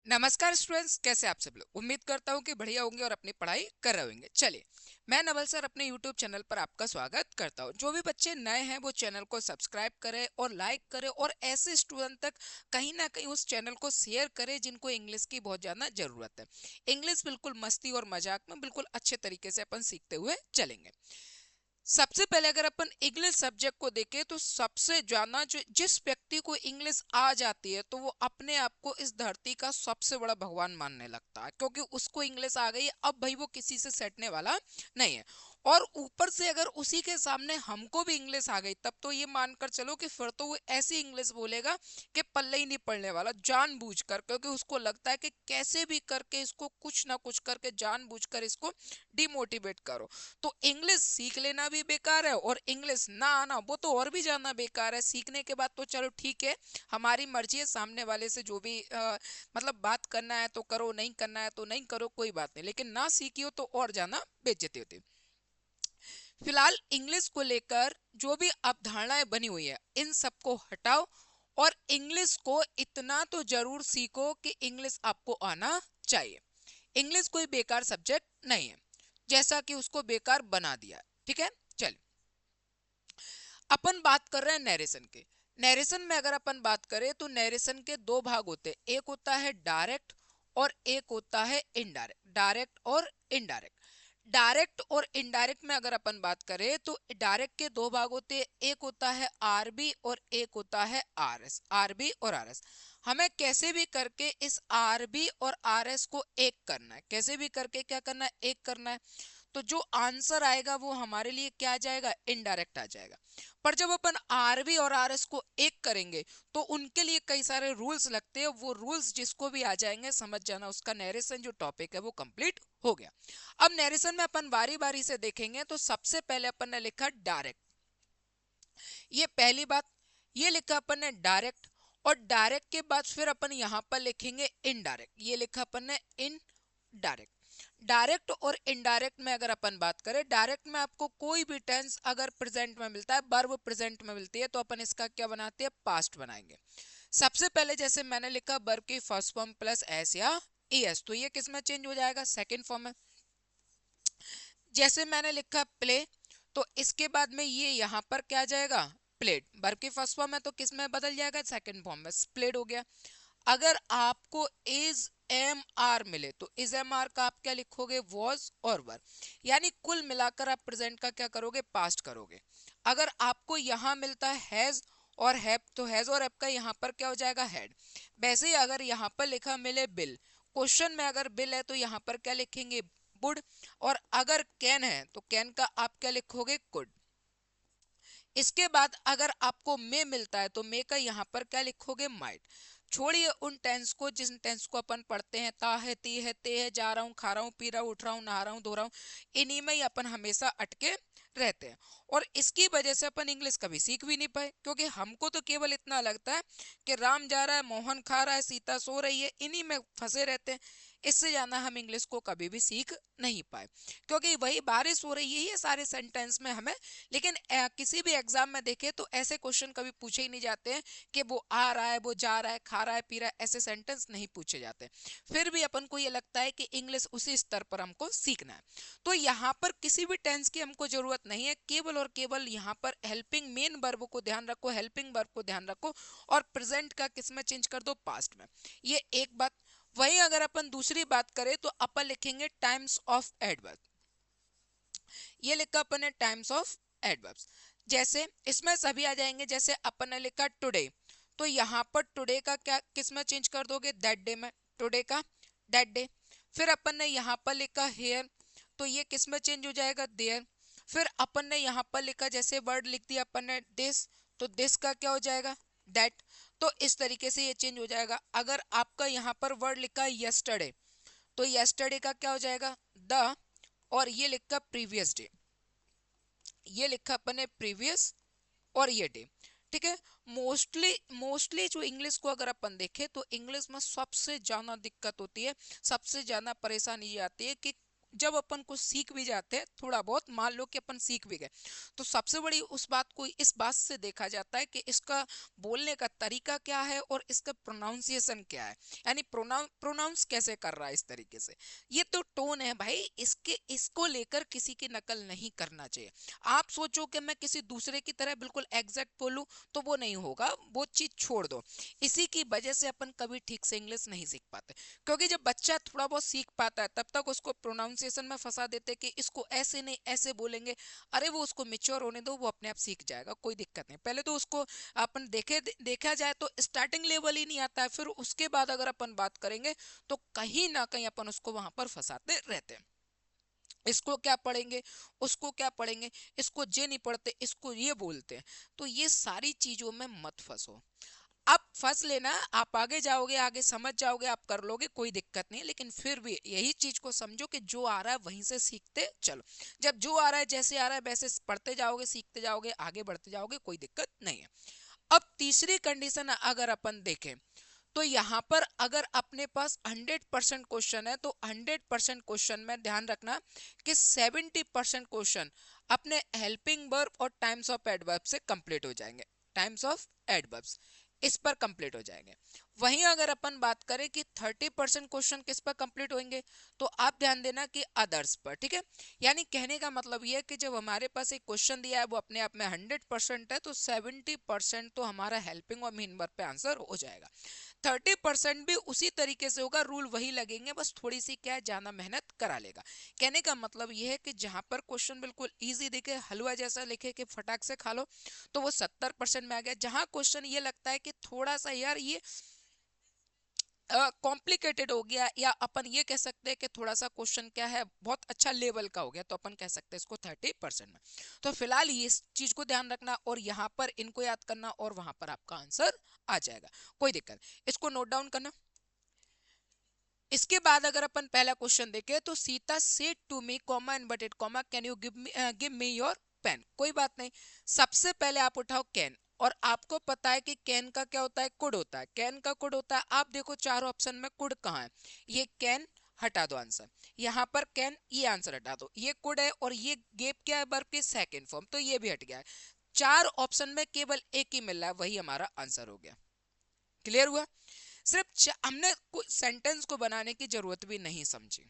नमस्कार स्टूडेंट्स, कैसे आप सब लोग। उम्मीद करता हूँ कि बढ़िया होंगे और अपनी पढ़ाई कर रहे होंगे। चलिए, मैं नवल सर अपने यूट्यूब चैनल पर आपका स्वागत करता हूँ। जो भी बच्चे नए हैं वो चैनल को सब्सक्राइब करें और लाइक करें और ऐसे स्टूडेंट तक कहीं ना कहीं उस चैनल को शेयर करें जिनको इंग्लिश की बहुत ज़्यादा ज़रूरत है। इंग्लिश बिल्कुल मस्ती और मजाक में बिल्कुल अच्छे तरीके से अपन सीखते हुए चलेंगे। सबसे पहले अगर अपन इंग्लिश सब्जेक्ट को देखें तो सबसे ज्यादा जो जिस व्यक्ति को इंग्लिश आ जाती है तो वो अपने आप को इस धरती का सबसे बड़ा भगवान मानने लगता है, क्योंकि उसको इंग्लिश आ गई है। अब भाई वो किसी से सटने वाला नहीं है। और ऊपर से अगर उसी के सामने हमको भी इंग्लिश आ गई तब तो ये मानकर चलो कि फिर तो वो ऐसी इंग्लिश बोलेगा कि पल्ले ही नहीं पड़ने वाला, जानबूझकर, क्योंकि उसको लगता है कि कैसे भी करके इसको कुछ ना कुछ करके जानबूझकर इसको डिमोटिवेट करो। तो इंग्लिश सीख लेना भी बेकार है और इंग्लिश ना आना वो तो और भी ज्यादा बेकार है। सीखने के बाद तो चलो ठीक है, हमारी मर्जी है, सामने वाले से जो भी मतलब बात करना है तो करो, नहीं करना है तो नहीं करो, कोई बात नहीं, लेकिन ना सीखी हो तो और ज्यादा बेइज्जती होती। फिलहाल इंग्लिश को लेकर जो भी अवधारणाएं बनी हुई है इन सबको हटाओ और इंग्लिश को इतना तो जरूर सीखो कि इंग्लिश आपको आना चाहिए। इंग्लिश कोई बेकार सब्जेक्ट नहीं है जैसा कि उसको बेकार बना दिया। ठीक है, चल अपन बात कर रहे हैं नरेशन के। नरेशन में अगर अपन बात करें तो नरेशन के दो भाग होते हैं, एक होता है डायरेक्ट और एक होता है इनडायरेक्ट। डायरेक्ट और इनडायरेक्ट। डायरेक्ट और इनडायरेक्ट में अगर अपन बात करें तो डायरेक्ट के दो भाग होते हैं, एक होता है आरबी और एक होता है आरएस। आरबी और आरएस हमें कैसे भी करके इस आरबी और आरएस को एक करना है। कैसे भी करके क्या करना है, एक करना है। तो जो आंसर आएगा वो हमारे लिए क्या आ जाएगा, इनडायरेक्ट आ जाएगा। पर जब अपन आरबी और आरएस को एक करेंगे तो उनके लिए कई सारे रूल्स लगते हैं। वो रूल्स जिसको भी आ जाएंगे समझ जाना उसका नरेशन जो टॉपिक है वो कंप्लीट हो गया। अब नरेशन में अपन बारी बारी से देखेंगे तो सबसे पहले अपन ने लिखा डायरेक्ट। ये पहली बात, ये लिखा अपन ने डायरेक्ट। और डायरेक्ट के बाद फिर अपन यहां पर लिखेंगे इनडायरेक्ट। ये लिखा अपन ने इन डायरेक्ट। डायरेक्ट और इनडायरेक्ट में अगर अपन बात करें, डायरेक्ट में आपको कोई भी टेंस अगर प्रेजेंट में मिलता है, वर्ब प्रेजेंट में मिलती है, तो अपन इसका क्या बनाते हैं, पास्ट बनाएंगे। सबसे पहले जैसे मैंने लिखा वर्ब की फर्स्ट फॉर्म प्लस एस या एस, तो ये किस में चेंज हो जाएगा, सेकंड फॉर्म में। जैसे मैंने लिखा प्ले, तो इसके बाद में ये यहाँ पर क्या आ जाएगा, प्लेड। वर्ब की फर्स्ट फॉर्म है तो किस में बदल जाएगा, सेकंड फॉर्म में, प्लेड हो गया। अगर आपको इज एम आर मिले तो इज एम आर का आप क्या लिखोगे, वॉज और वर। यानी कुल मिलाकर आप प्रेजेंट का क्या करोगे, पास्ट करोगे। अगर आपको यहां मिलता है हैज और हैव तो हैज और हैव का यहाँ पर क्या हो जाएगा, हैड। वैसे ही अगर यहाँ पर लिखा मिले बिल, क्वेश्चन में अगर बिल है तो यहाँ पर क्या लिखेंगे, वुड। और अगर कैन है तो कैन का आप क्या लिखोगे, कुड। इसके बाद अगर आपको मे मिलता है तो मे का यहाँ पर क्या लिखोगे, माइट। छोड़िए उन टेंस को जिस टेंस को अपन पढ़ते हैं, ता है, ती है, ते है, जा रहा हूँ, खा रहा हूँ, पी रहा हूँ, उठ रहा हूँ, नहा रहा हूँ, धो रहा हूँ, इन्हीं में ही अपन हमेशा अटके रहते हैं। और इसकी वजह से अपन इंग्लिश कभी सीख भी नहीं पाए, क्योंकि हमको तो केवल इतना लगता है कि राम जा रहा है, मोहन खा रहा है, सीता सो रही है, इन्हीं में फंसे रहते हैं। इससे ज्यादा हम इंग्लिश को कभी भी सीख नहीं पाए, क्योंकि वही बारिश हो रही है सारे सेंटेंस में हमें। लेकिन किसी भी एग्जाम में देखे तो ऐसे क्वेश्चन कभी पूछे ही नहीं जाते हैं कि वो आ रहा है, वो जा रहा है, खा रहा है, पी रहा है, ऐसे सेंटेंस नहीं पूछे जाते। फिर भी अपन को ये लगता है कि इंग्लिश उसी स्तर पर हमको सीखना है। तो यहाँ पर किसी भी टेंस की हमको जरूरत नहीं है, केवल और केवल यहाँ पर हेल्पिंग मेन वर्ब को ध्यान रखो, हेल्पिंग वर्ब को ध्यान रखो और प्रेजेंट का किस में चेंज कर दो, पास्ट में। ये एक बात। वहीं अगर अपन दूसरी बात करें तो अपन लिखेंगे टाइम्स ऑफ एडवर्ब। ये लिखा अपन ने टाइम्स ऑफ एडवर्ब्स। जैसे इसमें सभी आ जाएंगे, जैसे अपन ने लिखा टुडे, तो यहाँ पर टुडे का क्या किस में चेंज कर दोगे, दैट डे में, टुडे का दैट डे। फिर अपन ने यहाँ पर लिखा हेयर, तो ये किस में चेंज हो जाएगा, देयर। फिर अपन ने यहाँ पर लिखा, जैसे वर्ड लिख दिया अपन ने दिस, तो दिस का क्या हो जाएगा, दैट। तो इस तरीके से ये चेंज हो जाएगा। अगर आपका यहाँ पर वर्ड लिखा यस्टरडे, तो यस्टरडे का क्या हो जाएगा, द। और ये लिखा प्रीवियस डे, ये लिखा अपन ने प्रीवियस और ये डे। ठीक है। मोस्टली मोस्टली जो इंग्लिश को अगर अपन देखें तो इंग्लिश में सबसे ज्यादा दिक्कत होती है, सबसे ज्यादा परेशानी ये आती है कि जब अपन को सीख भी जाते हैं थोड़ा बहुत, मान लो कि अपन सीख भी गए, तो सबसे बड़ी उस बात को इस बात से देखा जाता है कि इसका बोलने का तरीका क्या है और इसका प्रोनाउंसिएशन क्या है, यानी प्रोनाउंस कैसे कर रहा है इस तरीके से। ये तो टोन है भाई, इसके इसको लेकर किसी की नकल नहीं करना चाहिए। आप सोचो कि मैं किसी दूसरे की तरह बिल्कुल एग्जैक्ट बोलूं तो वो नहीं होगा, वो चीज छोड़ दो। इसी की वजह से अपन कभी ठीक से इंग्लिश नहीं सीख पाते, क्योंकि जब बच्चा थोड़ा बहुत सीख पाता है तब तक उसको प्रोनाउंसिएशन में फंसा देते कि इसको ऐसे नहीं ऐसे बोलेंगे। अरे वो उसको मिच्योर होने दो, वो अपने आप सीख जाएगा, कोई दिक्कत नहीं। पहले तो उसको अपन देखा जाए तो स्टार्टिंग लेवल ही नहीं आता है, फिर उसके बाद अगर अपन बात करेंगे तो कहीं ना कहीं अपन उसको वहां पर फंसाते रहते हैं। इसको क्या पढ़ेंगे, उसको क्या पढ़ेंगे, इसको ये नहीं पढ़ते, इसको ये बोलते हैं। तो ये सारी चीजों में मत फंसो। अब फंस लेना, आप आगे जाओगे, आगे समझ जाओगे, आप कर लोगे, कोई दिक्कत नहीं। लेकिन फिर भी यही चीज को समझो कि जो आ रहा है वहीं से सीखते चलो। जब जो आ रहा है, जैसे आ रहा है वैसे पढ़ते जाओगे, सीखते जाओगे, आगे बढ़ते जाओगे, कोई दिक्कत नहीं है। अब तीसरी कंडीशन अगर अपन देखें तो यहाँ पर अगर अपने पास 100% क्वेश्चन है तो 100% क्वेश्चन में ध्यान रखना कि 70% क्वेश्चन अपने हेल्पिंग वर्ब और टाइम्स ऑफ एडवर्ब से कंप्लीट हो जाएंगे। टाइम्स ऑफ एडवर्ब्स इस पर कंप्लीट हो जाएंगे। वहीं अगर अपन बात करें कि 30% क्वेश्चन किस पर कंप्लीट होंगे, तो आप ध्यान देना कि अदर्स पर। ठीक है, यानी कहने का मतलब ये है कि जब हमारे पास एक क्वेश्चन दिया है वो अपने आप में 100% है, तो 70% तो हमारा हेल्पिंग और मीन वर्ब पे आंसर हो जाएगा। 30% भी उसी तरीके से होगा, रूल वही लगेंगे, बस थोड़ी सी क्या है, ज्यादा मेहनत करा लेगा। कहने का मतलब यह है कि जहां पर क्वेश्चन बिल्कुल इजी दिखे, हलवा जैसा लिखे कि फटाक से खा लो, तो वो 70% में आ गया। जहां क्वेश्चन ये लगता है कि थोड़ा सा यार ये कॉम्प्लिकेटेड हो गया, या अपन ये कह सकते हैं कि थोड़ा सा क्वेश्चन क्या है, बहुत अच्छा लेवल का हो गया, तो अपन कह सकते हैं इसको 30% में। तो फिलहाल ये इस चीज को ध्यान रखना और यहाँ पर इनको याद करना और वहां पर आपका आंसर आ जाएगा, कोई दिक्कत। इसको नोट डाउन करना। इसके बाद अगर अपन पहला क्वेश्चन देखें तो Sita said to me comma inverted comma can you give me your pen. कोई बात नहीं, सबसे पहले आप उठाओ कैन, और आपको पता है कि कैन का क्या होता है, कुड होता है। कैन का कुड होता है, आप देखो चारों ऑप्शन में कुड कहाँ है, ये कैन हटा दो आंसर, यहाँ पर कैन, ये आंसर हटा दो, ये कुड है, और ये गेप क्या है, वर्ब की सेकंड फॉर्म, तो ये भी हट गया है। चार ऑप्शन में केवल एक ही मिल रहा है, वही हमारा आंसर हो गया। क्लियर हुआ। सिर्फ हमने सेंटेंस को बनाने की जरूरत भी नहीं समझी,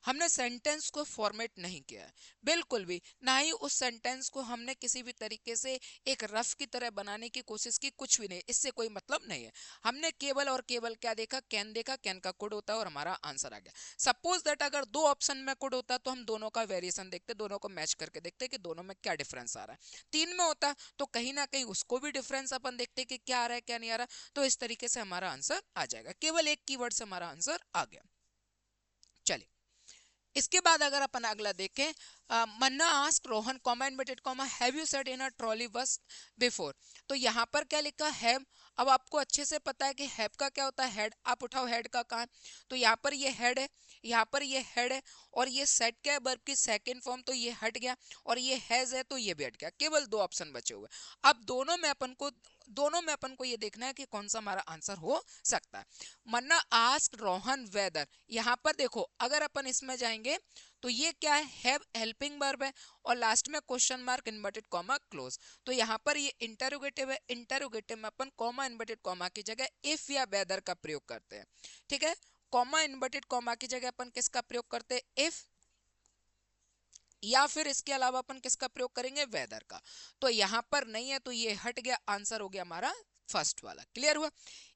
हमने सेंटेंस को फॉर्मेट नहीं किया है बिल्कुल भी, ना ही उस सेंटेंस को हमने किसी भी तरीके से एक रफ की तरह बनाने की कोशिश की, कुछ भी नहीं, इससे कोई मतलब नहीं है। हमने केवल और केवल क्या देखा, कैन देखा, कैन का कोड होता है और हमारा आंसर आ गया। सपोज दैट अगर दो ऑप्शन में कोड होता तो हम दोनों का वेरिएशन देखते, दोनों को मैच करके देखते कि दोनों में क्या डिफरेंस आ रहा है। तीन में होता तो कहीं ना कहीं उसको भी डिफरेंस अपन देखते कि क्या आ रहा है क्या नहीं आ रहा, तो इस तरीके से हमारा आंसर आ जाएगा। केवल एक कीवर्ड से हमारा आंसर आ गया। चलिए, इसके बाद अगर अपन अगला देखें, मन्ना ask Rohan comma inverted comma have you set in a trolley bus before. तो यहाँ पर क्या लिखा, हैव। अब आपको अच्छे से पता है कि हैव का क्या होता है, हेड। आप उठाओ हेड का कहाँ, तो यहाँ पर ये हेड है, यहाँ पर ये हेड है, और ये सेट क्या है, वर्ब की सेकंड फॉर्म, तो ये हट गया, और ये हैज है तो ये भी हट गया। केवल दो ऑप्शन बचे हुए। अब दोनों में अपन को ये देखना है कि कौन सा हमारा आंसर हो सकता है। मन्ना आस्क रोहन वेदर, यहाँ पर देखो अगर अपन इसमें जाएंगे तो ये क्या है, हैव हेल्पिंग वर्ब है, और लास्ट में question mark inverted comma close. तो यहाँ पर ये इंटरोगेटिव है, इंटरोगेटिव में अपन कॉमा इन्वर्टेड कॉमा की जगह इफ या वेदर का प्रयोग करते हैं। ठीक है, कॉमा इन्वर्टेड कॉमा की जगह अपन किसका प्रयोग करते हैं, इफ, या फिर इसके अलावा अपन किसका प्रयोग करेंगे, वेदर का। तो यहाँ पर नहीं है तो ये हट गया, आंसर हो गया हमारा फर्स्ट वाला। क्लियर हुआ।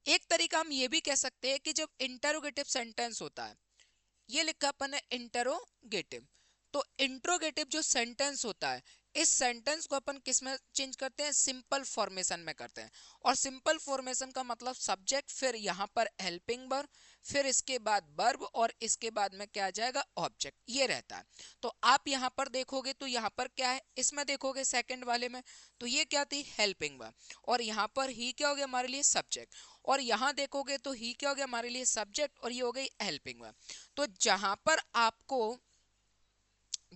एक तरीका हम ये भी कह सकते हैं कि जब इंटरोगेटिव सेंटेंस होता है, ये लिखा अपन है इंटरोगेटिव, तो इंट्रोगेटिव जो सेंटेंस होता है, इस सेंटेंस को अपन किस में चेंज करते हैं, सिंपल फॉर्मेशन में करते हैं। और सिंपल फॉर्मेशन का मतलब सब्जेक्ट, फिर यहाँ पर हेल्पिंग वर्ब, फिर इसके बाद वर्ब, और इसके बाद में क्या आ जाएगा, ऑब्जेक्ट, ये रहता है। तो आप यहाँ पर देखोगे तो यहाँ पर क्या है, इसमें देखोगे सेकंड वाले में, तो ये क्या थी, हेल्पिंग वर्ब, और यहाँ पर ही क्या हो गया हमारे लिए, सब्जेक्ट, और यहाँ देखोगे तो ही क्या हो गया हमारे लिए, सब्जेक्ट, और ये हो गई हेल्पिंग वर्ब। तो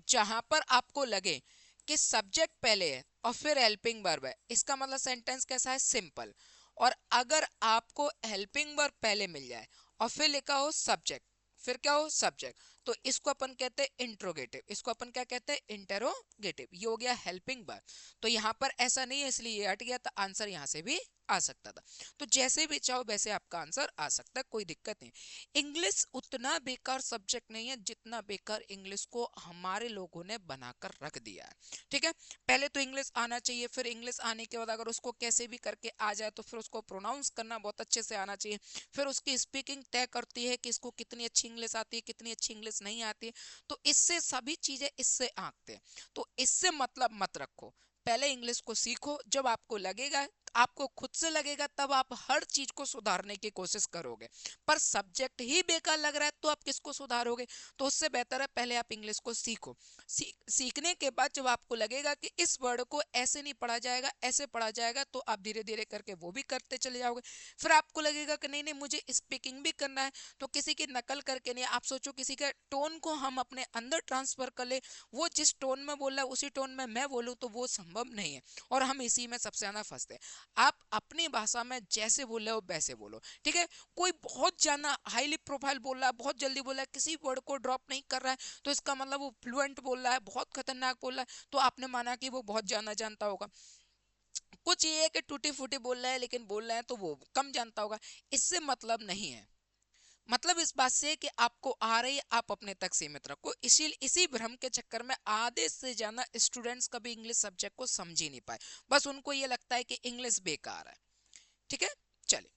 जहां पर आपको लगे कि सब्जेक्ट पहले है और फिर हेल्पिंग वर्ब है, इसका मतलब सेंटेंस कैसा है, सिंपल। और अगर आपको हेल्पिंग वर्ब पहले मिल जाए और फिर लिखा हो सब्जेक्ट, फिर क्या हो, सब्जेक्ट, तो इसको अपन कहते हैं इंट्रोगेटिव, इसको अपन क्या कहते हैं, इंटेरोगेटिव। ये हो गया हेल्पिंग वर्ब। तो यहाँ पर ऐसा नहीं है इसलिए ये हट गया, तो आंसर यहाँ से भी आ सकता था। तो जैसे भी चाहो वैसे आपका आंसर आ सकता है, कोई दिक्कत नहीं। इंग्लिश उतना बेकार सब्जेक्ट नहीं है जितना बेकार इंग्लिश को हमारे लोगों ने बनाकर रख दिया है। ठीक है, पहले तो इंग्लिश आना चाहिए, फिर इंग्लिश आने के बाद अगर उसको कैसे भी करके आ जाए तो फिर उसको प्रोनाउंस करना बहुत अच्छे से आना चाहिए, फिर उसकी स्पीकिंग तय करती है कि इसको कितनी अच्छी इंग्लिश आती है, कितनी अच्छी इंग्लिश नहीं आती है। तो इससे सभी चीजें इससे आंकते हैं। तो इससे मतलब मत रखो, पहले इंग्लिश को सीखो, जब आपको लगेगा, आपको खुद से लगेगा, तब आप हर चीज को सुधारने की कोशिश करोगे। पर सब्जेक्ट ही बेकार लग रहा है तो आप किसको सुधारोगे? तो उससे बेहतर है पहले आप इंग्लिश को सीखो। सीखने के बाद जब आपको लगेगा कि इस वर्ड को ऐसे नहीं पढ़ा जाएगा, ऐसे पढ़ा जाएगा, तो आप धीरे धीरे करके वो भी करते चले जाओगे। फिर आपको लगेगा कि नहीं नहीं मुझे स्पीकिंग भी करना है, तो किसी की नकल करके नहीं, आप सोचो किसी के टोन को हम अपने अंदर ट्रांसफर कर ले, वो जिस टोन में बोल रहा है उसी टोन में मैं बोलूं, तो वो संभव नहीं है, और हम इसी में सबसे ज्यादा फंसते हैं। आप अपनी भाषा में जैसे बोल रहे हो वैसे बोलो, ठीक है। कोई बहुत ज्यादा हाईली प्रोफाइल बोल रहा है, बहुत जल्दी बोल रहा है, किसी वर्ड को ड्रॉप नहीं कर रहा है, तो इसका मतलब वो फ्लुएंट बोल रहा है, बहुत खतरनाक बोल रहा है, तो आपने माना कि वो बहुत जाना जानता होगा। कुछ ये है कि टूटी फूटी बोल रहा है, लेकिन बोल रहा है तो वो कम जानता होगा। इससे मतलब नहीं है, मतलब इस बात से कि आपको आ रही है, आप अपने तक सीमित रखो। इसी भ्रम के चक्कर में आधे से ज्यादा स्टूडेंट्स कभी इंग्लिश सब्जेक्ट को समझ ही नहीं पाए, बस उनको ये लगता है कि इंग्लिश बेकार है। ठीक है, चलिए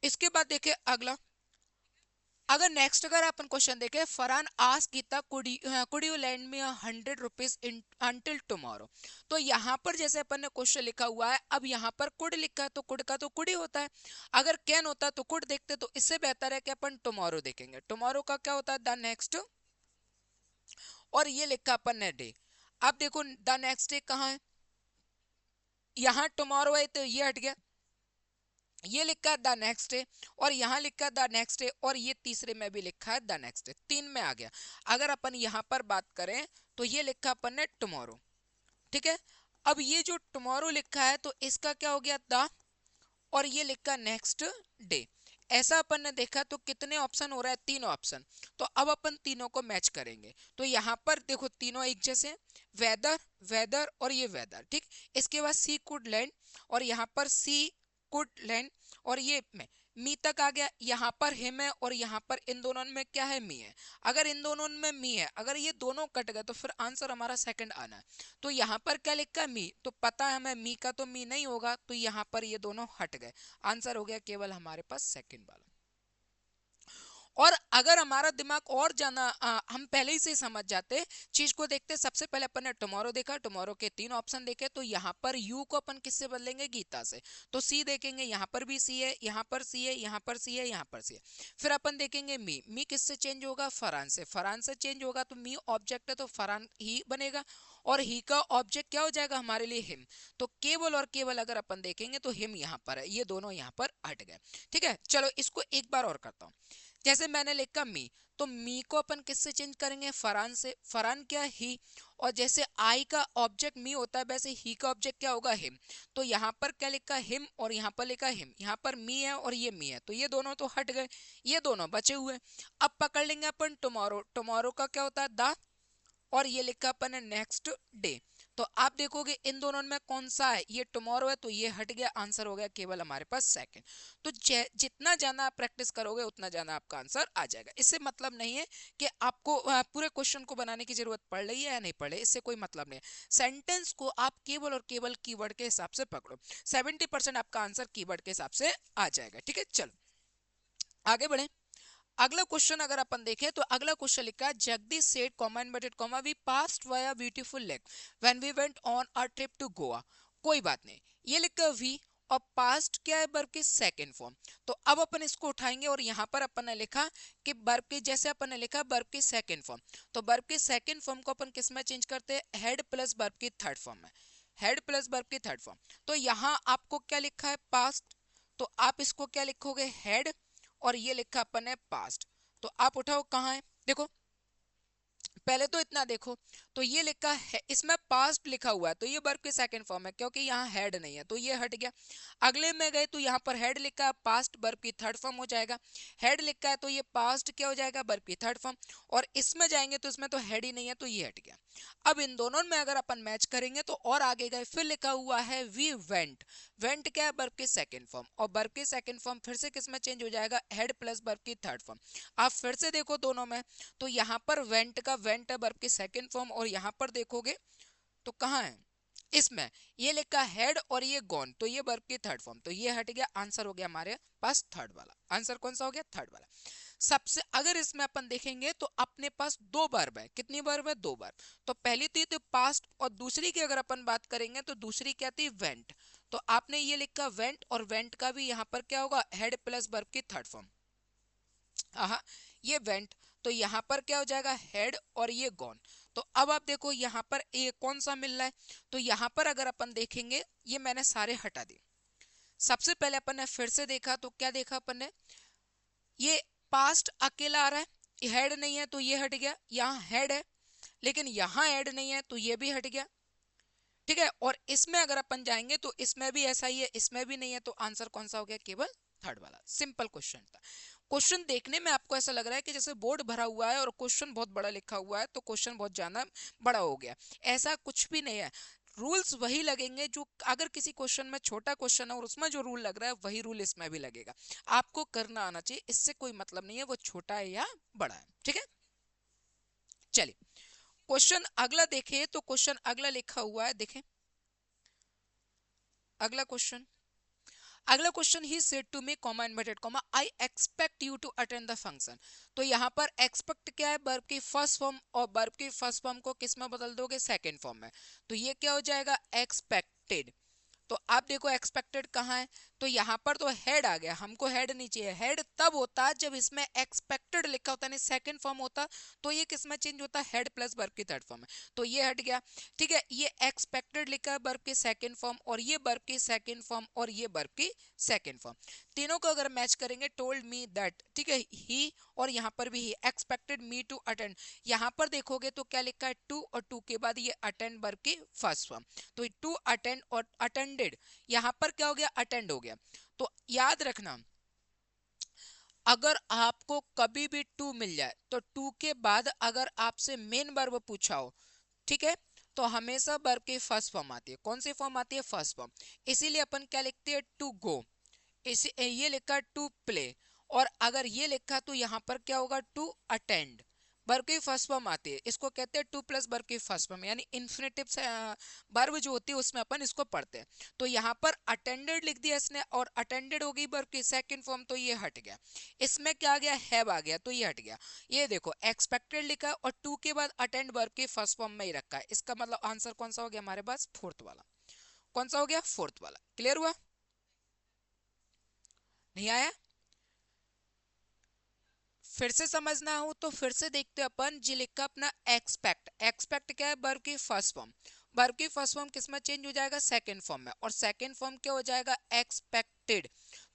इसके बाद देखिए अगला। अगर नेक्स्ट अगर अपन क्वेश्चन देखें, Farhan ask Gita could you lend me 100 rupees until tomorrow. तो यहाँ पर जैसे अपन ने क्वेश्चन लिखा हुआ है, अब यहाँ पर कुड लिखा है तो कुड का तो कुड ही होता है। अगर कैन होता तो कुड देखते, तो इससे बेहतर है कि अपन टुमारो देखेंगे। टुमारो का क्या होता है, द नेक्स्ट, और ये लिखा अपन ने डे। अब देखो द नेक्स्ट डे कहाँ है, यहाँ टुमारो है तो ये हट गया, ये लिखा है द नेक्स्ट डे, और यहाँ लिखा है द नेक्स्ट डे, और ये तीसरे में भी लिखा है द नेक्स्ट डे, तीन में आ गया। अगर अपन यहाँ पर बात करें तो ये लिखा अपन ने टुमारो, ठीक है। अब ये जो टुमारो लिखा है तो इसका क्या हो गया, द, और ये लिखा नेक्स्ट डे। ऐसा अपन ने देखा तो कितने ऑप्शन हो रहा है, तीन ऑप्शन। तो अब अपन तीनों को मैच करेंगे, तो यहाँ पर देखो तीनों एक जैसे, वेदर, वेदर और ये वेदर, ठीक। इसके बाद सी कुड लैंड, और यहाँ पर सी कुड लैंड, और ये में मी तक आ गया। यहाँ पर हिम है, और यहाँ पर इन दोनों में क्या है, मी है। अगर इन दोनों में मी है, अगर ये दोनों कट गए तो फिर आंसर हमारा सेकंड आना है। तो यहाँ पर क्या लिखा है, मी, तो पता है हमें मी का तो मी नहीं होगा, तो यहाँ पर ये दोनों हट गए। आंसर हो गया केवल हमारे पास सेकंड वाला। और अगर हमारा दिमाग और ज्यादा हम पहले ही से समझ जाते, चीज को देखते, सबसे पहले अपन ने टुमारो देखा, टुमारो के तीन ऑप्शन देखे, तो यहाँ पर यू को अपन किससे बदलेंगे, गीता से। तो सी देखेंगे, यहाँ पर भी सी है, यहाँ पर सी है, यहाँ पर सी है, यहाँ पर सी है। फिर अपन देखेंगे मी, मी किससे चेंज होगा, फरहान से। फरहान से चेंज होगा तो मी ऑब्जेक्ट है तो फरहान ही बनेगा, और ही का ऑब्जेक्ट क्या हो जाएगा हमारे लिए, हिम। तो केवल और केवल अगर अपन देखेंगे तो हिम यहाँ पर है, ये दोनों यहाँ पर हट गए। ठीक है, चलो इसको एक बार और करता हूँ। जैसे मैंने लिखा मी, तो मी को अपन किससे चेंज करेंगे, फरहान से। फरहान क्या, ही। और जैसे आई का ऑब्जेक्ट मी होता है, वैसे ही का ऑब्जेक्ट क्या होगा, हिम। तो यहाँ पर क्या लिखा, हिम, और यहाँ पर लिखा हिम। यहाँ पर मी है और ये मी है, तो ये दोनों तो हट गए, ये दोनों बचे हुए। अब पकड़ लेंगे अपन टुमारो। टुमारो का क्या होता है, द, और ये लिखा अपन है नेक्स्ट डे। तो आप देखोगे इन दोनों में कौन सा है, ये टुमारो है, तो ये हट गया, आंसर हो गया केवल हमारे पास सेकंड। तो जितना ज्यादा आप प्रैक्टिस करोगे उतना ज्यादा आपका आंसर आ जाएगा। इससे मतलब नहीं है कि आपको पूरे क्वेश्चन को बनाने की जरूरत पड़ रही है या नहीं पड़ रही, इससे कोई मतलब नहीं है। सेंटेंस को आप केवल और केवल कीवर्ड के हिसाब से पकड़ो, 70% आपका आंसर कीवर्ड के हिसाब से आ जाएगा। ठीक है, चलो आगे बढ़े। अगला क्वेश्चन अगर अपन देखें तो अगला क्वेश्चन लिखा है, Jagdish said comma inverted comma we passed via beautiful lake when we went on a trip to Goa. कोई बात नहीं, ये लिखा वी, और पास्ट क्या है, वर्ब की सेकंड फॉर्म। तो अब अपन इसको उठाएंगे, और यहाँ पर अपन ने लिखा कि वर्ब की, जैसे अपन ने लिखा वर्ब की सेकंड फॉर्म, तो वर्ब की सेकंड फॉर्म को अपन किस में चेंज करते हैं, हेड प्लस वर्ब की थर्ड फॉर्म में। हेड प्लस वर्ब की थर्ड फॉर्म। तो यहाँ आपको क्या लिखा है, पास्ट, तो आप इसको क्या लिखोगे, हेड, और ये लिखा अपन ने पास्ट। तो आप उठाओ कहाँ है, देखो पहले तो इतना देखो, तो ये लिखा है, इसमें पास्ट लिखा हुआ है तो ये वर्ब की सेकंड फॉर्म है क्योंकि यहाँ हेड नहीं है तो ये हट गया। अगले में गए तो यहाँ पर हेड लिखा है, पास्ट वर्ब की थर्ड फॉर्म हो जाएगा। हेड लिखा है तो ये पास्ट क्या हो जाएगा, वर्ब की थर्ड फॉर्म। और इसमें जाएंगे तो इसमें तो हेड ही नहीं है तो ये हट गया। अब इन दोनों में अगर अपन मैच करेंगे तो और आगे गए, फिर लिखा हुआ है वी वेंट। वेंट क्या है, वर्ब की सेकंड फॉर्म, और वर्ब की सेकंड फॉर्म फिर से किस में चेंज हो जाएगा, हेड प्लस वर्ब की थर्ड फॉर्म। आप फिर से देखो दोनों में, तो यहाँ पर वेंट का वेंट है वर्ब की सेकंड फॉर्म, और यहाँ पर देखोगे तो कहाँ है, इसमें ये लिखा हेड और ये गॉन, तो ये वर्ब की थर्ड फॉर्म, तो ये हट गया। आंसर हो गया हमारे पास थर्ड वाला। आंसर कौन सा हो गया, थर्ड वाला। सबसे अगर इसमें अपन देखेंगे तो अपने पास दो वर्ब है, कितनी वर्ब है, दो वर्ब। तो पहली तो पास्ट, और दूसरी की अगर अपन बात करेंगे तो दूसरी क्या थी, वेंट। तो आपने ये लिखा वेंट, और वेंट का भी यहाँ पर क्या होगा, हेड प्लस वर्ब की थर्ड फॉर्म। हाँ, ये वेंट, तो यहाँ पर क्या हो जाएगा, हेड और ये गॉन। तो अब आप देखो यहाँ पर ये कौन सा मिल रहा है, तो यहाँ पर अगर अपन देखेंगे, ये मैंने सारे हटा दिए। सबसे पहले अपन ने फिर से देखा तो क्या देखा अपन ने, ये पास्ट अकेला आ रहा है, हेड नहीं है तो ये हट गया। यहाँ हेड है लेकिन यहाँ हेड नहीं है तो ये भी हट गया, ठीक है। और इसमें अगर अपन जाएंगे तो इसमें भी ऐसा ही है, इसमें भी नहीं है, तो आंसर कौन सा हो गया, केवल थर्ड वाला। सिंपल क्वेश्चन था। क्वेश्चन देखने में आपको ऐसा लग रहा है कि जैसे बोर्ड भरा हुआ है और क्वेश्चन बहुत बड़ा लिखा हुआ है, तो क्वेश्चन बहुत ज्यादा बड़ा हो गया, ऐसा कुछ भी नहीं है। रूल्स वही लगेंगे जो, अगर किसी क्वेश्चन में छोटा क्वेश्चन है और उसमें जो रूल लग रहा है वही रूल इसमें भी लगेगा। आपको करना आना चाहिए, इससे कोई मतलब नहीं है वो छोटा है या बड़ा है, ठीक है। चलिए क्वेश्चन अगला देखें, तो क्वेश्चन अगला लिखा हुआ है, देखें अगला क्वेश्चन। अगला question, he said to me comma inverted comma I expect you to attend the function. तो यहाँ पर एक्सपेक्ट क्या है, वर्ब की फर्स्ट फॉर्म, और वर्ब की फर्स्ट फॉर्म को किस में बदल दोगे, सेकंड फॉर्म में। तो ये क्या हो जाएगा, एक्सपेक्टेड। तो आप देखो एक्सपेक्टेड कहाँ है, तो यहाँ पर तो हेड आ गया, हमको हेड नहीं चाहिए। हेड तब होता है जब इसमें एक्सपेक्टेड लिखा होता है, सेकंड फॉर्म होता, तो ये किस में चेंज होता है, हेड प्लस वर्ब की थर्ड फॉर्म है, तो ये हट गया। ठीक है, ये एक्सपेक्टेड लिखा है वर्ब की सेकंड फॉर्म, और ये वर्ब की सेकंड फॉर्म, और ये वर्ब की सेकंड फॉर्म। तीनों को अगर मैच करेंगे, टोल्ड मी दैट, ठीक है, ही, और यहाँ पर भी ही, एक्सपेक्टेड मी टू अटेंड। यहाँ पर देखोगे तो क्या लिखा है, टू, और टू के बाद ये अटेंड वर्ब की फर्स्ट फॉर्म, तो टू अटेंड और अटेंडेड, यहाँ पर क्या हो गया, अटेंड हो गया। तो याद रखना, अगर आपको कभी भी टू मिल जाए तो टू के बाद अगर आपसे मेन वर्ब पूछा हो, ठीक है, तो हमेशा वर्ब की फर्स्ट फॉर्म आती है। कौन सी फॉर्म आती है, फर्स्ट फॉर्म। इसीलिए अपन क्या लिखते हैं, टू गो, इसी ये लिखा टू प्ले, और अगर ये लिखा तो यहाँ पर क्या होगा, टू अटेंड। वर्ब की फर्स्ट फॉर्म आती है, इसको कहते हैं टू प्लस वर्ब की फर्स्ट फॉर्म, यानी इन्फिनेटिव वर्ब जो होती है उसमें अपन इसको पढ़ते हैं। तो यहाँ पर अटेंडेड लिख दिया इसने, और अटेंडेड हो गई वर्ब की सेकंड फॉर्म, तो ये हट गया। इसमें क्या आ गया, हैव आ गया, तो ये हट गया। ये देखो एक्सपेक्टेड लिखा और टू के बाद अटेंड वर्ब की फर्स्ट फॉर्म में ही रखा है, इसका मतलब आंसर कौन सा हो गया हमारे पास, फोर्थ वाला। कौन सा हो गया, फोर्थ वाला। क्लियर हुआ, नहीं आया, फिर से समझना हो तो फिर से देखते अपन, जी लिखा अपना एक्सपेक्ट। एक्सपेक्ट क्या है, वर्ब की फर्स्ट फॉर्म। वर्ब की फर्स्ट फॉर्म किस में चेंज हो जाएगा, सेकंड फॉर्म में, और सेकंड फॉर्म क्या हो जाएगा, एक्सपेक्टेड।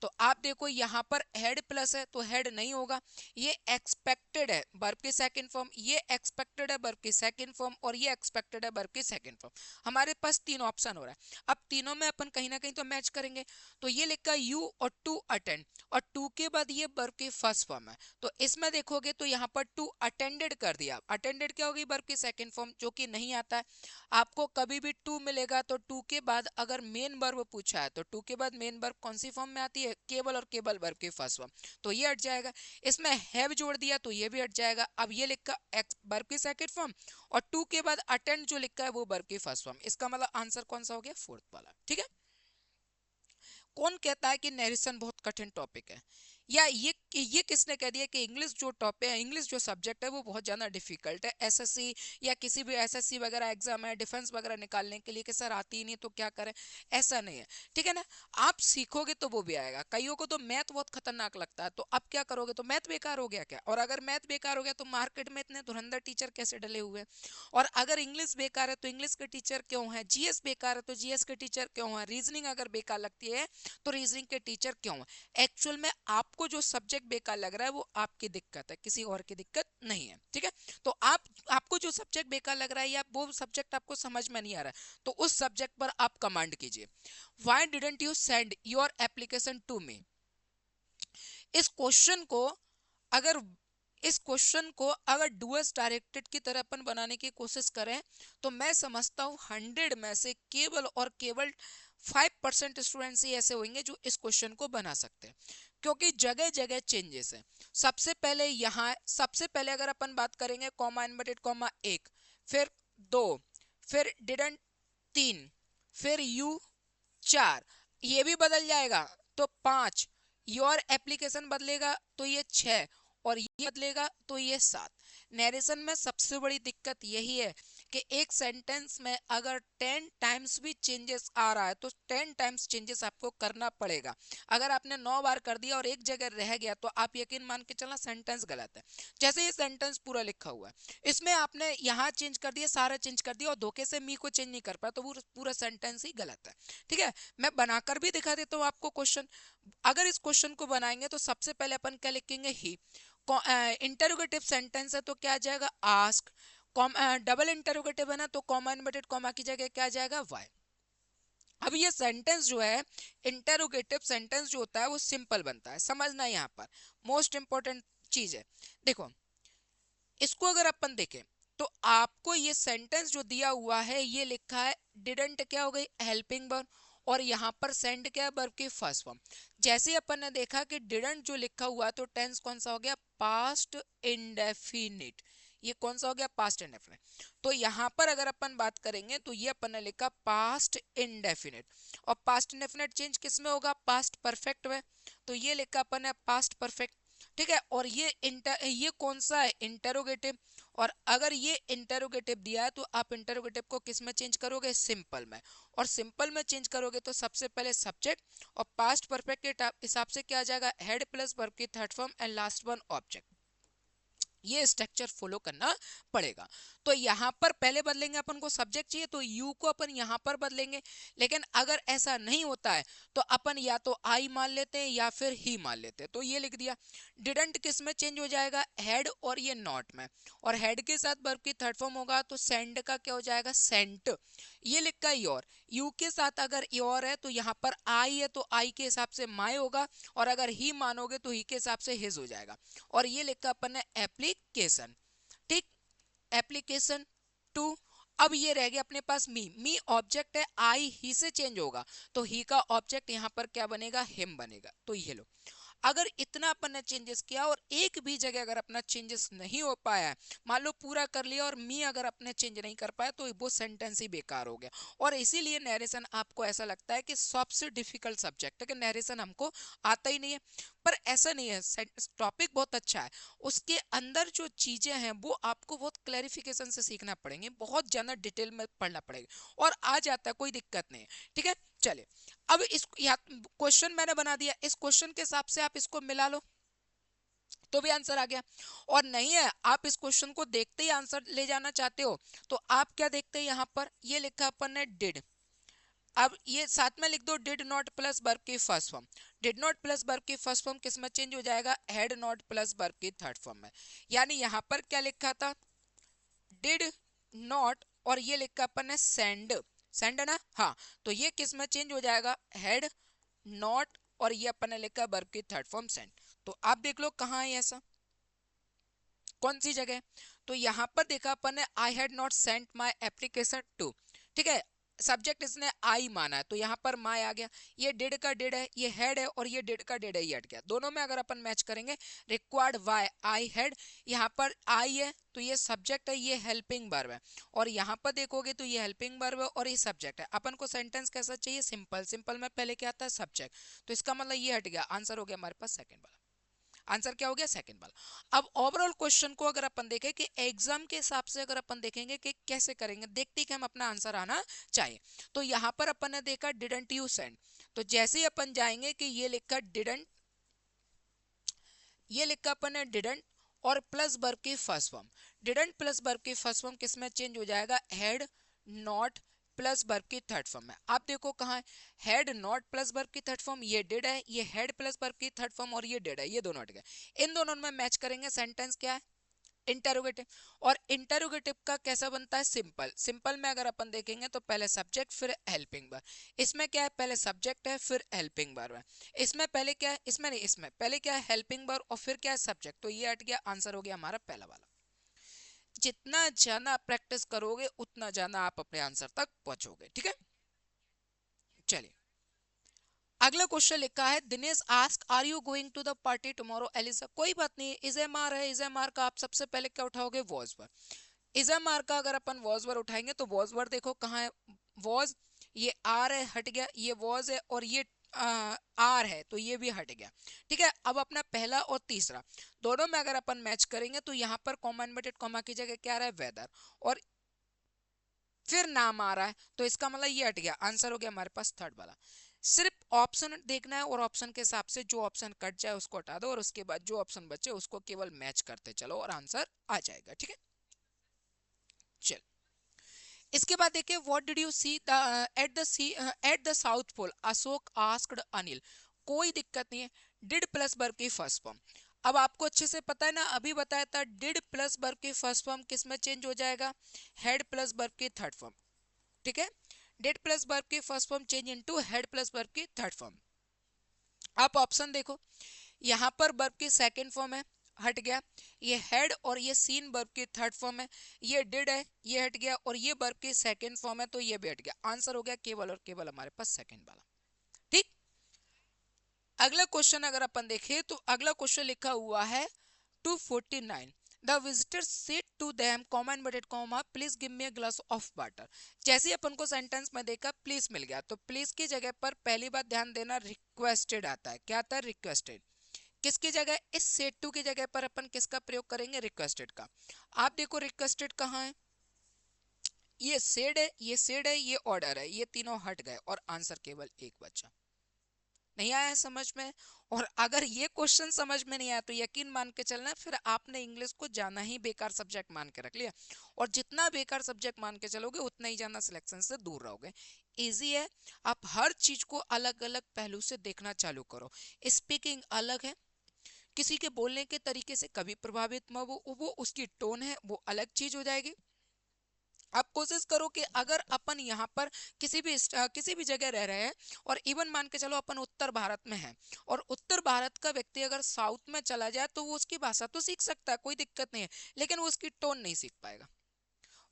तो आप देखो यहाँ पर हेड प्लस है तो हेड नहीं होगा, ये एक्सपेक्टेड है वर्ब की सेकंड फॉर्म, ये एक्सपेक्टेड है वर्ब की सेकंड फॉर्म, और ये एक्सपेक्टेड है वर्ब की सेकंड फॉर्म। हमारे पास तीन ऑप्शन हो रहा है, अब तीनों में अपन कहीं ना कहीं तो मैच करेंगे। तो ये लिखा यू और टू अटेंड, और टू के बाद ये वर्ब की फर्स्ट फॉर्म है, तो इसमें देखोगे तो यहाँ पर टू अटेंडेड कर दिया। अटेंडेड क्या होगी, वर्ब की सेकंड फॉर्म, जो कि नहीं आता है। आपको कभी भी टू मिलेगा तो टू के बाद अगर मेन वर्ब पूछा है तो टू के बाद मेन वर्ब कौन सी फॉर्म में आती है, केवल और केवल वर्ब की फर्स्ट फॉर्म, तो ये हट जाएगा। इसमें हैव जोड़ दिया तो ये भी हट जाएगा। अब ये लिखा वर्ब की सेकंड फॉर्म, और टू के बाद अटेंड जो लिखा है वो वर्ब की फर्स्ट फॉर्म, इसका मतलब आंसर कौन सा हो गया, फोर्थ वाला, ठीक है। कौन कहता है कि नरेशन बहुत कठिन टॉपिक है, या ये किसने कह दिया कि इंग्लिश जो टॉपिक है, इंग्लिश जो सब्जेक्ट है वो बहुत ज़्यादा डिफिकल्ट है। एसएससी या किसी भी एसएससी वगैरह एग्जाम है, डिफेंस वगैरह निकालने के लिए कि सर आती ही नहीं तो क्या करें, ऐसा नहीं है, ठीक है ना। आप सीखोगे तो वो भी आएगा। कईयों को तो मैथ बहुत खतरनाक लगता है, तो अब क्या करोगे, तो मैथ बेकार हो गया क्या, और अगर मैथ बेकार हो गया तो मार्केट में इतने धुरंधर टीचर कैसे डले हुए हैं। और अगर इंग्लिश बेकार है तो इंग्लिश के टीचर क्यों है, जीएस बेकार है तो जीएस के टीचर क्यों है, रीजनिंग अगर बेकार लगती है तो रीजनिंग के टीचर क्यों है। एक्चुअल में आप आपको जो सब्जेक्ट बेकार लग रहा है वो आपकी दिक्कत है, किसी और की दिक्कत नहीं है, ठीक है। तो आपको जो सब्जेक्ट बेकार लग रहा है या वो सब्जेक्ट आपको समझ में नहीं आ रहा है, तो उस सब्जेक्ट पर आप कमांड कीजिए, why didn't you send your application to me. इस क्वेश्चन को अगर इस क्वेश्चन को अगर डूअर्स डायरेक्टेड की तरह अपन बनाने की कोशिश करें तो मैं समझता हूं 100 में से केवल और केवल 5% स्टूडेंट्स ही ऐसे होंगे जो इस क्वेश्चन को बना सकते हैं, क्योंकि जगह जगह चेंजेस है। सबसे पहले यहाँ सबसे पहले अगर अपन बात करेंगे कॉमा इनवर्टेड कॉमा 1, फिर 2, फिर डिडंट 3, फिर यू 4, ये भी बदल जाएगा तो 5, योर एप्लीकेशन बदलेगा तो ये 6 और ये बदलेगा तो ये 7। नरेशन में सबसे बड़ी दिक्कत यही है कि एक सेंटेंस में अगर 10 टाइम्स भी चेंजेस आ रहा है तो 10 टाइम्स चेंजेस आपको करना पड़ेगा। अगर आपने 9 बार कर दिया और एक जगह रह गया तो आप यकीन मान के चलना सेंटेंस गलत है। जैसे ये सेंटेंस पूरा लिखा हुआ है, इसमें आपने यहाँ चेंज कर दिया, सारा चेंज कर दिया और धोखे से मी को चेंज नहीं कर पाया तो वो पूरा सेंटेंस ही गलत है, ठीक है। मैं बनाकर भी दिखा देता हूँ आपको क्वेश्चन। अगर इस क्वेश्चन को बनाएंगे तो सबसे पहले अपन क्या लिखेंगे, ही। इंटरोगेटिव सेंटेंस है तो क्या आ जाएगा, आस्क। डबल इंटरोगेटिव है ना तो कॉमा इनवर्टेड कॉमा की जगह क्या आ जाएगा, वाई। अब ये सेंटेंस जो है, इंटरोगेटिव सेंटेंस जो होता है वो सिंपल बनता है, समझना यहाँ पर मोस्ट इंपॉर्टेंट चीज है। देखो इसको अगर अपन देखें तो आपको ये सेंटेंस जो दिया हुआ है ये लिखा है डिडंट क्या हो गई, हेल्पिंग वर्ब, और यहाँ पर सेंड क्या है, वर्ब की फर्स्ट फॉर्म। जैसे अपन ने देखा कि डिडंट जो लिखा हुआ है तो टेंस कौन सा हो गया, पास्ट इंडेफिनिट। ये कौन सा हो गया, पास्ट इंडेफिनिट। तो यहाँ पर अगर अपन बात करेंगे तो ये अपन ने लिखा पास्ट इंडेफिनिट, और पास्ट इंडेफिनिट चेंज किस में होगा, पास्ट परफेक्ट में। तो ये लिखा अपन ने पास्ट परफेक्ट, ठीक है। और ये कौन सा है, इंटरोगेटिव। और अगर ये इंटरोगेटिव दिया है तो आप इंटरोगेटिव को किस में चेंज करोगे, सिंपल में। और सिंपल में चेंज करोगे तो सबसे पहले सब्जेक्ट और पास्ट परफेक्ट के हिसाब से क्या आ जाएगा, हेड प्लस वर्ब की third form and last one object. ये स्ट्रक्चर फॉलो करना पड़ेगा। तो यहाँ पर पहले बदलेंगे, अपन को सब्जेक्ट चाहिए तो यू को अपन यहाँ पर बदलेंगे। लेकिन अगर ऐसा नहीं होता है तो अपन या तो आई मान लेते हैं या फिर ही मान लेते हैं। तो ये लिख दिया। डिडंट किस में चेंज हो जाएगा, हेड और ये नॉट में। और हेड के साथ वर्ब की थर्ड फॉर्म होगा तो सेंड का क्या हो जाएगा, सेंट। ये लिखा है योर। यू के साथ अगर योर है तो यहाँ पर आई है तो आई के हिसाब से माई होगा, और अगर ही मानोगे तो ही के हिसाब से हिज हो जाएगा। और ये लिखा अपन ने एप्लीकेशन, ठीक, एप्लीकेशन टू। अब ये रह गया अपने पास मी ऑब्जेक्ट है, आई ही से चेंज होगा तो ही का ऑब्जेक्ट यहाँ पर क्या बनेगा, हिम बनेगा। तो ये लो, अगर इतना अपन ने चेंजेस किया और एक भी जगह अगर अपना चेंजेस नहीं हो पाया, मान लो पूरा कर लिया और मी अगर अपने चेंज नहीं कर पाया तो वो सेंटेंस ही बेकार हो गया। और इसीलिए नरेशन आपको ऐसा लगता है कि सबसे डिफिकल्ट सब्जेक्ट है कि नरेशन हमको आता ही नहीं है, पर ऐसा नहीं है। टॉपिक बहुत अच्छा है, उसके अंदर जो चीजें हैं वो आपको बहुत क्लैरिफिकेशन से सीखना पड़ेंगे, बहुत ज्यादा डिटेल में पढ़ना पड़ेगा और आ जाता है, कोई दिक्कत नहीं है, ठीक है। चलिए अब इस क्वेश्चन मैंने बना दिया, इस क्वेश्चन के हिसाब से आप इसको मिला लो तो भी आंसर आ गया। और नहीं है आप इस क्वेश्चन को देखते ही आंसर ले जाना चाहते हो तो आप क्या देखते हैं, यहाँ पर ये लिखा अपन ने डिड। अब ये साथ में लिख दो डिड नॉट प्लस वर्ब की first form. Did not plus verb की फर्स्ट फॉर्म किस में चेंज हो जाएगा, हैड नॉट प्लस वर्ब की थर्ड फॉर्म में। यानी यहाँ पर क्या लिखा था, डिड नॉट, और ये लिखा अपन ने सेंड। सेंड है ना, हाँ। तो ये किस में चेंज हो जाएगा, हैड नॉट, और ये अपन ने लिखा वर्ब की थर्ड फॉर्म सेंड। तो आप देख लो कहाँ है ऐसा, कौन सी जगह। तो यहाँ पर देखा अपन ने I had not sent my application to, ठीक है। सब्जेक्ट इसने आई माना है तो यहाँ पर माई आ गया। ये डिड का डिड है, ये हेड है, और ये डिड का डिड है, ये हट गया। दोनों में अगर अपन मैच करेंगे, रिक्वायर्ड वाई आई हैड, यहाँ पर आई है तो ये सब्जेक्ट है, ये हेल्पिंग वर्ब है। और यहाँ पर देखोगे तो ये हेल्पिंग वर्ब है और ये सब्जेक्ट है। अपन को सेंटेंस कैसा चाहिए, सिंपल। सिंपल में पहले क्या आता है, सब्जेक्ट। तो इसका मतलब ये हट गया, आंसर हो गया हमारे पास सेकंड वाला। आंसर क्या हो गया, सेकंड वाला। अब ओवरऑल क्वेश्चन को अगर अपन देखें कि एग्जाम के हिसाब से अगर अपन देखेंगे कि कैसे करेंगे, देखते कि हम अपना आंसर आना चाहिए। तो यहाँ पर अपन ने देखा डिडंट यू सेंड, तो जैसे ही अपन जाएंगे कि ये लिखा डिडंट, ये लिखा अपन ने डिडंट और प्लस वर्ब की first form. Didn't plus verb की फर्स्ट फॉर्म किस में चेंज हो जाएगा, हैड नॉट प्लस वर्ब की थर्ड फॉर्म है। आप देखो कहाँ है, हैड नॉट प्लस वर्ब की थर्ड फॉर्म, ये डिड है, ये हैड प्लस वर्ब की थर्ड फॉर्म और ये डिड है, ये दोनों हट गए। इन दोनों में मैच करेंगे, सेंटेंस क्या है, इंटेरोगेटिव। और इंटेरोगेटिव का कैसा बनता है, सिंपल। सिंपल में अगर अपन देखेंगे तो पहले सब्जेक्ट फिर हेल्पिंग वर्ब। इसमें क्या है, पहले सब्जेक्ट है फिर हेल्पिंग वर्ब है। इसमें पहले क्या है, इसमें नहीं, इसमें पहले क्या है, हेल्पिंग वर्ब और फिर क्या है, सब्जेक्ट। तो ये हट गया, आंसर हो गया हमारा पहला वाला। जितना ज्यादा प्रैक्टिस करोगे उतना ज्यादा आप अपने आंसर तक पहुंचोगे, ठीक है। चलिए, अगला क्वेश्चन लिखा है, Dinesh ask are you going to the party tomorrow Alisa. कोई बात नहीं, इज एम आर है, इज एम आर का आप सबसे पहले क्या उठाओगे, वॉज पर। इज एम आर का अगर अपन वॉज पर उठाएंगे तो वॉज पर देखो कहाँ है, वॉज, ये आर है, हट गया, ये वॉज है और ये आर है, तो ये भी हट गया, ठीक है। अब अपना पहला और तीसरा दोनों में अगर अपन मैच करेंगे तो यहाँ पर कॉमा इन्वर्टेड कॉमा की जगह क्या आ रहा है, वेदर, और फिर नाम आ रहा है, तो इसका मतलब ये हट गया, आंसर हो गया हमारे पास थर्ड वाला। सिर्फ ऑप्शन देखना है और ऑप्शन के हिसाब से जो ऑप्शन कट जाए उसको हटा दो और उसके बाद जो ऑप्शन बचे उसको केवल मैच करते चलो और आंसर आ जाएगा, ठीक है। चल, इसके बाद देखिए, what did you see at the south pole, Ashok asked Anil. कोई दिक्कत नहीं है, डिड प्लस वर्ब की फर्स्ट फॉर्म। अब आपको अच्छे से पता है ना, अभी बताया था, डिड प्लस वर्ब की फर्स्ट फॉर्म किस में चेंज हो जाएगा, हेड प्लस वर्ब की थर्ड फॉर्म, ठीक है। डिड प्लस वर्ब की first form change into head plus verb की थर्ड फॉर्म। आप ऑप्शन देखो, यहाँ पर वर्ब की सेकंड फॉर्म है, हट गया। ये हेड और ये सीन वर्ब की थर्ड फॉर्म है, ये डिड है, ये हट गया, और ये वर्ब की सेकंड फॉर्म है, तो ये भी हट गया। आंसर हो गया केवल और केवल हमारे पास सेकंड वाला, ठीक। अगला क्वेश्चन अगर अपन देखें तो अगला क्वेश्चन लिखा हुआ है 249, the visitor said to them comma inverted comma please give me a glass of water. जैसे ही अपन को सेंटेंस में देखा प्लीज मिल गया, तो प्लीज की जगह पर पहली बात ध्यान देना, रिक्वेस्टेड आता है। क्या आता है, रिक्वेस्टेड। किसकी जगह, इस सेड टू की जगह पर अपन किसका प्रयोग करेंगे, रिक्वेस्टेड का। आप देखो रिक्वेस्टेड कहाँ है, ये सेड है, ये सेड है, ये ऑर्डर है, ये तीनों हट गए और आंसर केवल एक बचा। नहीं आया है समझ में। और अगर ये क्वेश्चन समझ में नहीं आया तो यकीन मान के चलना, फिर आपने इंग्लिश को जाना ही बेकार सब्जेक्ट मान के रख लिया, और जितना बेकार सब्जेक्ट मान के चलोगे उतना ही ज्यादा सिलेक्शन से दूर रहोगे। इजी है, आप हर चीज को अलग अलग पहलू से देखना चालू करो। स्पीकिंग अलग है, किसी के बोलने के तरीके से कभी प्रभावित मत हो, वो उसकी टोन है वो अलग चीज हो जाएगी। आप कोशिश करो कि अगर अपन यहाँ पर किसी भी जगह रह रहे हैं, और इवन मान के चलो अपन उत्तर भारत में हैं, और उत्तर भारत का व्यक्ति अगर साउथ में चला जाए तो वो उसकी भाषा तो सीख सकता है, कोई दिक्कत नहीं है, लेकिन वो उसकी टोन नहीं सीख पाएगा।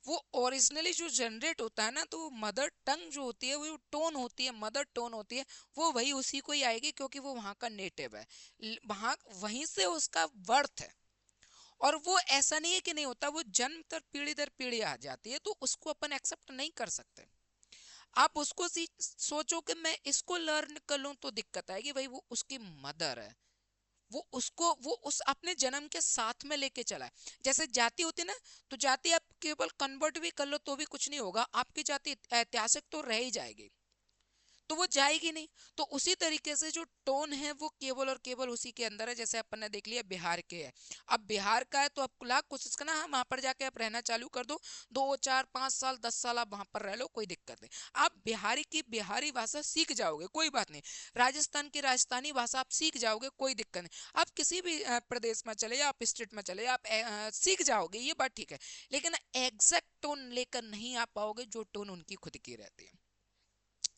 वो ओरिजिनली जो जनरेट होता है ना, तो मदर टंग जो होती है, वो टोन होती है, मदर टोन होती है, वो वही उसी को ही आएगी, क्योंकि वो वहाँ का नेटिव है, वहाँ वहीं से उसका वर्थ है। और वो ऐसा नहीं है कि नहीं होता, वो जन्म दर पीढ़ी आ जाती है, तो उसको अपन एक्सेप्ट नहीं कर सकते। आप उसको सोचो कि मैं इसको लर्न कर लूं तो दिक्कत आएगी, भाई वो उसकी मदर है, वो उस अपने जन्म के साथ में लेके चला है। जैसे जाति होती है ना, तो जाति आप केवल कन्वर्ट भी कर लो तो भी कुछ नहीं होगा, आपकी जाति ऐतिहासिक तो रह ही जाएगी, तो वो जाएगी नहीं। तो उसी तरीके से जो टोन है वो केवल और केवल उसी के अंदर है। जैसे अपन ने देख लिया बिहार के है, अब बिहार का है तो आप लाख कोशिश करना, हाँ वहां पर जाके आप रहना चालू कर दो, 2 4 5 साल 10 साल आप वहां पर रह लो, कोई दिक्कत नहीं। आप बिहारी की बिहारी भाषा सीख जाओगे, कोई बात नहीं। राजस्थान की राजस्थानी भाषा आप सीख जाओगे, कोई दिक्कत नहीं। आप किसी भी प्रदेश में चले या आप स्टेट में चले, आप सीख जाओगे, ये बात ठीक है। लेकिन एग्जैक्ट टोन लेकर नहीं आ पाओगे जो टोन उनकी खुद की रहती है,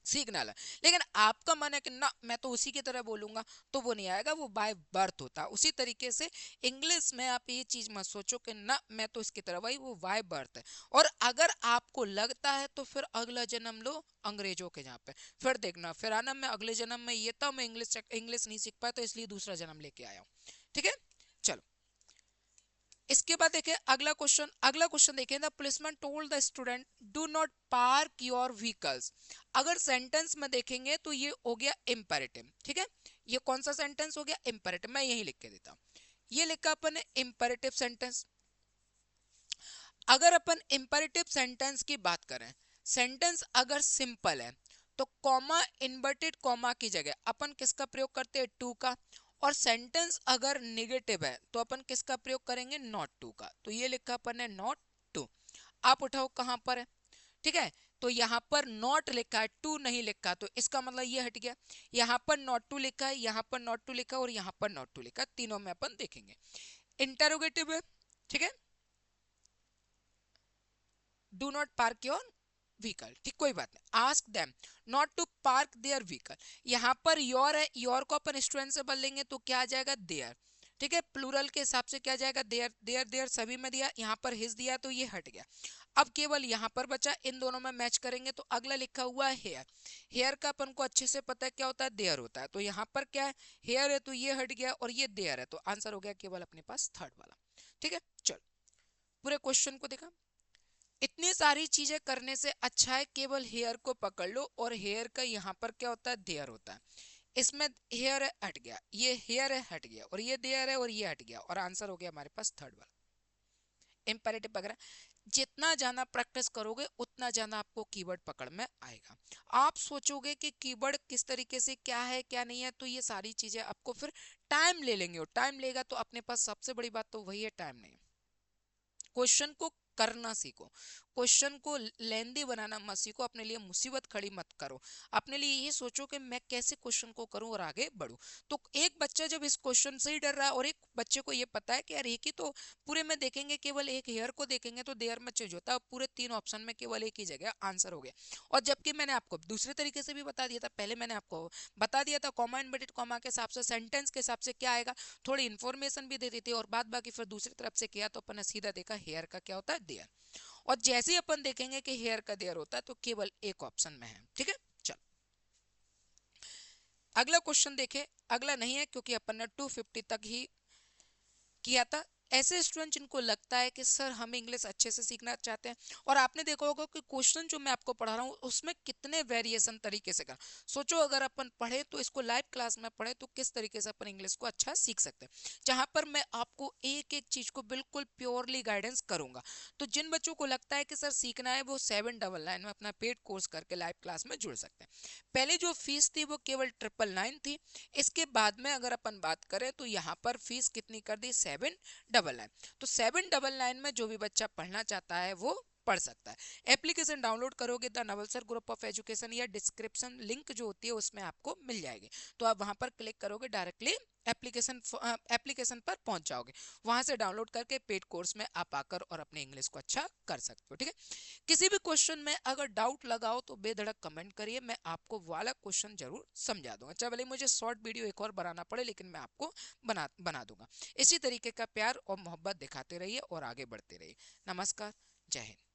सीखना है। लेकिन आपका मन है कि ना मैं तो उसी की तरह बोलूंगा, तो वो नहीं आएगा, वो बाय बर्थ होता है। उसी तरीके से इंग्लिश में आप ये चीज मत सोचो कि ना मैं तो इसकी तरह, वही वो बाय बर्थ है। और अगर आपको लगता है तो फिर अगला जन्म लो अंग्रेजों के जहाँ पे, फिर देखना फिर आना, मैं अगले जन्म में ये था, मैं इंग्लिश इंग्लिश नहीं सीख पाया तो इसलिए दूसरा जन्म लेके आया हूँ, ठीक है। चलो, इसके बाद देखें अगला क्वेश्चन। अगला क्वेश्चन देखें, the policeman told the student do not park your vehicles. अगर सेंटेंस में देखेंगे तो ये हो गया इंपेरेटिव, ठीक है। ये कौन सा सेंटेंस हो गया, इंपेरेटिव। मैं यही लिख के देता हूं, ये लिखा अपन ने इंपेरेटिव सेंटेंस। अगर अपन इंपेरेटिव सेंटेंस की बात करें, सेंटेंस अगर सिंपल है तो कॉमा इन्वर्टेड कॉमा की जगह अपन किसका प्रयोग करते हैं, टू का। और सेंटेंस अगर निगेटिव है तो अपन किसका प्रयोग करेंगे, नॉट टू का। तो ये लिखा अपन ने नॉट टू। आप उठाओ कहां पर है, ठीक है। तो यहाँ पर नॉट लिखा है, टू नहीं लिखा, तो इसका मतलब ये हट गया। यहाँ पर नॉट टू लिखा है, यहाँ पर नॉट टू लिखा है और यहाँ पर नॉट टू लिखा है, तीनों में अपन देखेंगे। इंटरोगेटिव है, ठीक है, do not park your vehicle, ठीक, कोई बात नहीं। Ask them not to park their vehicle, यहाँ पर योर है, योर को अपन स्टूडेंट से बदलेंगे तो क्या आ जाएगा, देयर, ठीक है, प्लूरल के हिसाब से क्या जाएगा, देयर देयर देयर सभी में दिया, यहाँ पर हिज दिया तो ये हट गया। अब केवल यहाँ पर बचा, इन दोनों में मैच करेंगे तो अगला लिखा हुआ है हेयर, हेयर का अपन को अच्छे से पता है क्या होता है, देयर होता है, तो यहाँ पर क्या है, हेयर है तो ये हट गया और ये देयर है, तो आंसर हो गया केवल अपने पास थर्ड वाला, ठीक है। चलो पूरे क्वेश्चन को देखा, इतनी सारी चीजें करने से अच्छा है केवल हेयर को पकड़ लो, और हेयर का यहाँ पर क्या होता है, देयर होता है, इसमें हेयर है हट गया, ये हेयर है हट गया, और ये देयर है और ये हट गया, और आंसर हो गया हमारे पास थर्ड वाला। इंपेरेटिव वगैरह जितना ज्यादा प्रैक्टिस करोगे उतना ज्यादा आपको कीवर्ड पकड़ में आएगा। आप सोचोगे कि कीवर्ड किस तरीके से क्या है क्या नहीं है, तो ये सारी चीजें आपको फिर टाइम ले लेंगे, और टाइम लेगा तो अपने पास सबसे बड़ी बात तो वही है, टाइम नहीं। क्वेश्चन को करना सीखो, क्वेश्चन को लेंदी बनाना मत सीखो, अपने लिए मुसीबत खड़ी मत करो, अपने लिए ये सोचो कि मैं कैसे क्वेश्चन को करूं और आगे बढ़ूं। तो एक बच्चा जब इस क्वेश्चन से ही डर रहा है, और एक बच्चे को ये पता है कि यार एक ही तो पूरे में देखेंगे, केवल एक हेयर को देखेंगे तो देयर में चेंज होता है, पूरे तीन ऑप्शन में केवल एक ही जगह आंसर हो गया। और जबकि मैंने आपको दूसरे तरीके से भी बता दिया था, पहले मैंने आपको बता दिया था कॉमा इनवर्टेड कॉमा के हिसाब से, सेंटेंस के हिसाब से क्या आएगा, थोड़ी इन्फॉर्मेशन भी दे दी थी, और बाद बाकी फिर दूसरी तरफ से किया तो अपन ने सीधा देखा हेयर का क्या होता है, देयर। और जैसे ही अपन देखेंगे कि हेयर का देयर होता है तो केवल एक ऑप्शन में है, ठीक है। चल अगला क्वेश्चन देखे, अगला नहीं है क्योंकि अपन ने 250 तक ही किया था। ऐसे स्टूडेंट जिनको लगता है कि सर हम इंग्लिश अच्छे से सीखना चाहते हैं, और आपने देखा होगा कि क्वेश्चन जो मैं आपको पढ़ा रहा हूँ उसमें कितने वेरिएशन तरीके से कर, सोचो अगर अपन पढ़े तो इसको लाइव क्लास में पढ़े तो किस तरीके से अपन इंग्लिश को अच्छा सीख सकते हैं, जहां पर मैं आपको एक एक चीज को बिल्कुल प्योरली गाइडेंस करूंगा। तो जिन बच्चों को लगता है कि सर सीखना है वो 799 में अपना पेड कोर्स करके लाइव क्लास में जुड़ सकते हैं। पहले जो फीस थी वो केवल 999 थी, इसके बाद में अगर अपन बात करें तो यहाँ पर फीस कितनी कर दी, 799। तो 799 में जो भी बच्चा पढ़ना चाहता है वो पढ़ सकता है। एप्लीकेशन डाउनलोड करोगे द नवलसर ग्रुप ऑफ एजुकेशन, या डिस्क्रिप्शन लिंक जो होती है उसमें आपको मिल जाएगी, तो आप वहां पर क्लिक करोगे डायरेक्टली एप्लीकेशन पर पहुंच जाओगे, वहां से डाउनलोड करके पेड कोर्स में आप आकर और अपने इंग्लिश को अच्छा कर सकते हो, ठीक है। किसी भी क्वेश्चन में अगर डाउट लगाओ तो बेधड़क कमेंट करिए, मैं आपको वाला क्वेश्चन जरूर समझा दूंगा, चाहे भले मुझे शॉर्ट वीडियो एक और बनाना पड़े, लेकिन मैं आपको बना दूंगा। इसी तरीके का प्यार और मोहब्बत दिखाते रहिए और आगे बढ़ते रहिए। नमस्कार, जय हिंद।